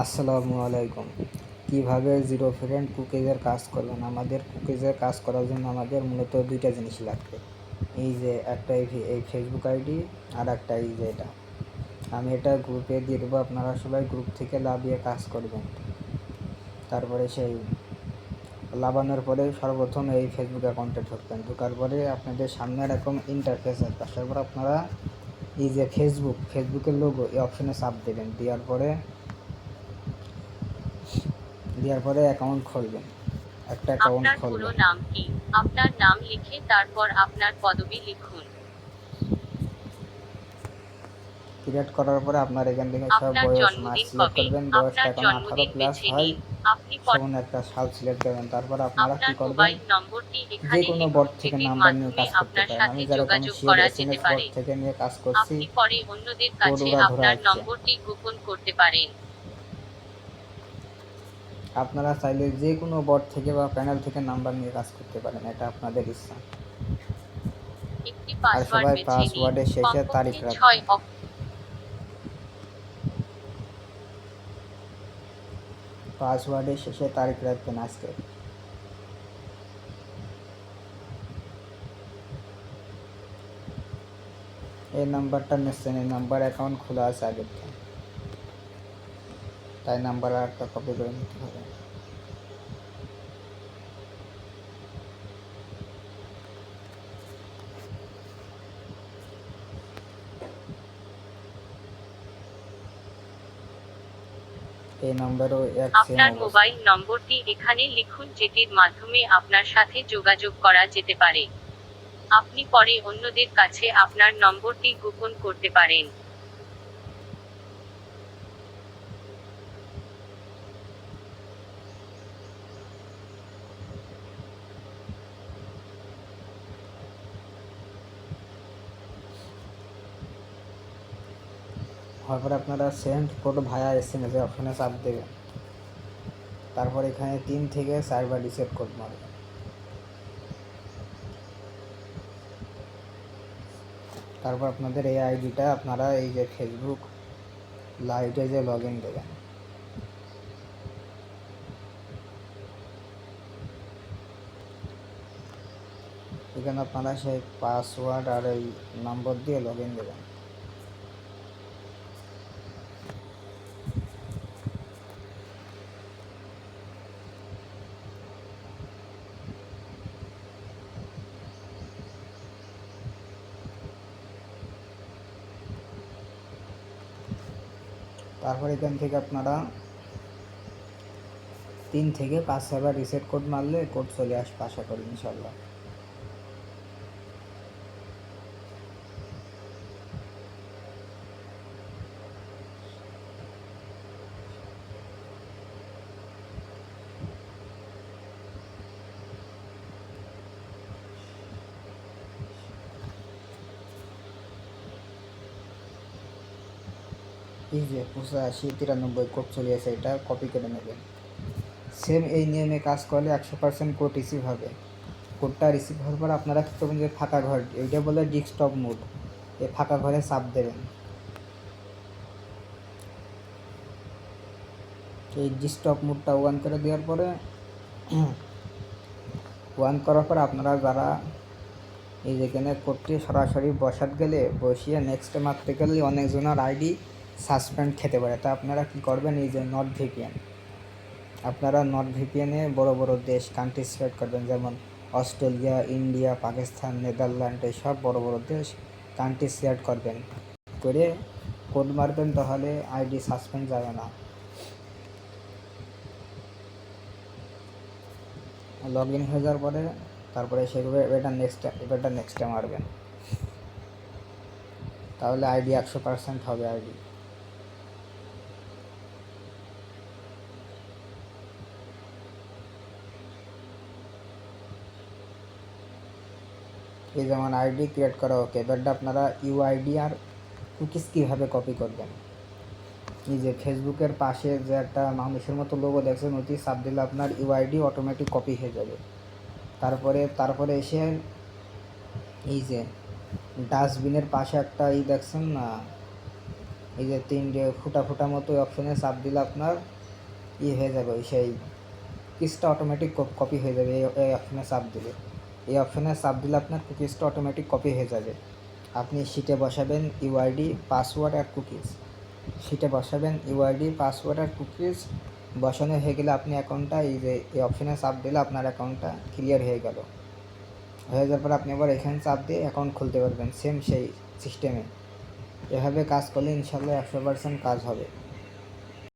আসসালামু আলাইকুম। কিভাবে জিরো ফ্রেন্ড কুকিজের কাজ করবেন? আমাদের কুকিজের কাজ করার জন্য আমাদের মূলত দুইটা জিনিস লাগবে। এই যে একটা এই ফেসবুক আইডি, আর একটা এই যে এটা। আমি এটা গ্রুপে দিয়ে দেবো, আপনারা সবাই গ্রুপ থেকে লাভিয়ে কাজ করবেন। তারপরে সেই লাগানোর পরে সর্বপ্রথম এই ফেসবুক অ্যাকাউন্টে ঢুকবেন। ঢোকার পরে আপনাদের সামনে এরকম ইন্টারফেস আসবে। আসার পর আপনারা এই যে ফেসবুকের লোগো এই অপশনে চাপ দেবেন। দেওয়ার পরে অ্যাকাউন্ট খুলবেন। একটা অ্যাকাউন্ট আপনার পুরো খুলবেন। নাম কি? আপনার নাম লিখে তারপর আপনার পদবি লিখুন। ক্রিয়েট করার পরে আপনার এখান থেকে সব আপনার বয়স মাস জন্মদিন সিলেক্ট কবে? করবেন। বয়সটা আপনার এখন 18 জন্মদিন প্লাস বেছে হয়, নিন। আপনি সেমন একটা সাল সিলেক্ট করবেন। তারপর আপনারা কি আপনার করবেন, মোবাইল নম্বরটি যে এখানে কোনো লিখুন বোর্ড থেকে যেটির নাম্বার নিয়ে মাধ্যমে কাজ করতে আপনার পারেন। সাথে আমি যেরকম যোগাযোগ শিওর করা যেতে SMS বোর্ড পারে। থেকে নিয়ে কাজ করছি, আপনি পরে অন্যদের কোড কাছে ওরা ধরে আপনার আসছে। নম্বরটি গোপন করতে পারেন। আপনারা চাইলে যে কোনো বোর্ড থেকে বা প্যানেল থেকে নাম্বার নিয়ে কাজ করতে পারেন, এটা আপনাদের ইচ্ছা। একটি আর পাসওয়ার্ড সবাই বেছে নিন। পাসওয়ার্ডের শেষে তারিখ কমপক্ষে 6 রাখবেন। অঙ্ক। পাসওয়ার্ডের শেষে তারিখ রাখবেন আজকে। এই নাম্বারটা নিচ্ছেন, এই নাম্বার অ্যাকাউন্ট খোলা আছে আগের থেকে, তাই নাম্বার আর একটা কপি করে নিতে হবে। এই নাম্বারও এক সেম আপনার অবস্থা। মোবাইল নম্বরটি এখানে লিখুন যেটির মাধ্যমে আপনার সাথে যোগাযোগ করা যেতে পারে। আপনি পরে অন্যদের কাছে আপনার নম্বরটি গোপন করতে পারেন। তারপর আপনারা সেন্ড কোড ভায়া SMS অপশনে চাপ দেবেন। তারপর এখানে 3 থেকে 4 বার রিসেট কোড মারবেন। তারপর আপনাদের এই আইডিটা আপনারা এই যে ফেসবুক লাইভে যে লগ ইন দেবেন। এখানে আপনারা সেই পাসওয়ার্ড আর এই নম্বর দিয়ে লগ ইন দেবেন। তারপর এখান থেকে আপনারা 3 থেকে 5 বার রিসেট কোড মারলে কোড চলে আসবে আশা করি ইনশাল্লাহ। এই যে 8593 কোড চলে আসে, এটা কপি করে নেবেন। সেম এই নিয়মে কাজ করলে 100% কোড রিসিভ হবে। কোডটা রিসিভ হওয়ার পর আপনারা কী করবেন, যে ফাঁকা ঘর, এইটা বলে ডেস্কটপ মোড, এই ফাঁকা ঘরে চাপ দেবেন। এই ডেস্কটপ মোডটা অন করে দেওয়ার পরে অন করার পর আপনারা যারা এই যেখানে কোডটি সরাসরি বসাত গেলে বসিয়ে নেক্সটে মারতে গেলে অনেকজনের আইডি সাসপেন্ড খেতে পারে। তা আপনারা কী করবেন, এই যে নট ভিপিএন, আপনারা নট ভিপিএনে বড় বড় দেশ কান্ট্রি সিলেক্ট করবেন, যেমন অস্ট্রেলিয়া, ইন্ডিয়া, পাকিস্তান, নেদারল্যান্ড, এইসব বড় বড় দেশ কান্ট্রি সিলেক্ট করবেন, করে কোড মারবেন, তাহলে আইডি সাসপেন্ড যাবে না। লগ ইন হয়ে যাওয়ার পরে তারপরে সেভাবে এবারটা নেক্সটে মারবেন, তাহলে আইডি 100% হবে আইডি। এই যেমন আইডি ক্রিয়েট করা ওকে, এবারটা আপনারা ইউআইডি আর কুকিজ কীভাবে কপি করবেন। এই যে ফেসবুকের পাশে যে একটা মানুষের মতো লোগো দেখছেন, ওটি চাপ দিলে আপনার ইউআইডি অটোমেটিক কপি হয়ে যাবে। তারপরে এসে এই যে ডাস্টবিনের পাশে একটা দেখছেন না, এই যে তিনটে ফুটা ফুটা মতো অপশনে চাপ দিলে আপনার হয়ে যাবে, ওই সেই কুকিজটা অটোমেটিক কপি হয়ে যাবে। এই অপশনে চাপ দিলে, এই অপশনে চাপ দিলে আপনার কুকিজটা অটোমেটিক কপি হয়ে যাবে। আপনি শিটে বসাবেন ইউআইডি, পাসওয়ার্ড আর কুকিজ। শিটে বসাবেন ইউআইডি, পাসওয়ার্ড আর কুকিজ। বসানো হয়ে গেলে আপনি অ্যাকাউন্টটা এই যে এই অপশনে চাপ দিলে আপনার অ্যাকাউন্টটা ক্লিয়ার হয়ে গেল। হয়ে যাওয়ার পর আপনি আবার এখানে চাপ দিয়ে অ্যাকাউন্ট খুলতে পারবেন সেম সেই সিস্টেমে। এভাবে কাজ করলে ইনশাল্লাহ 100% কাজ হবে।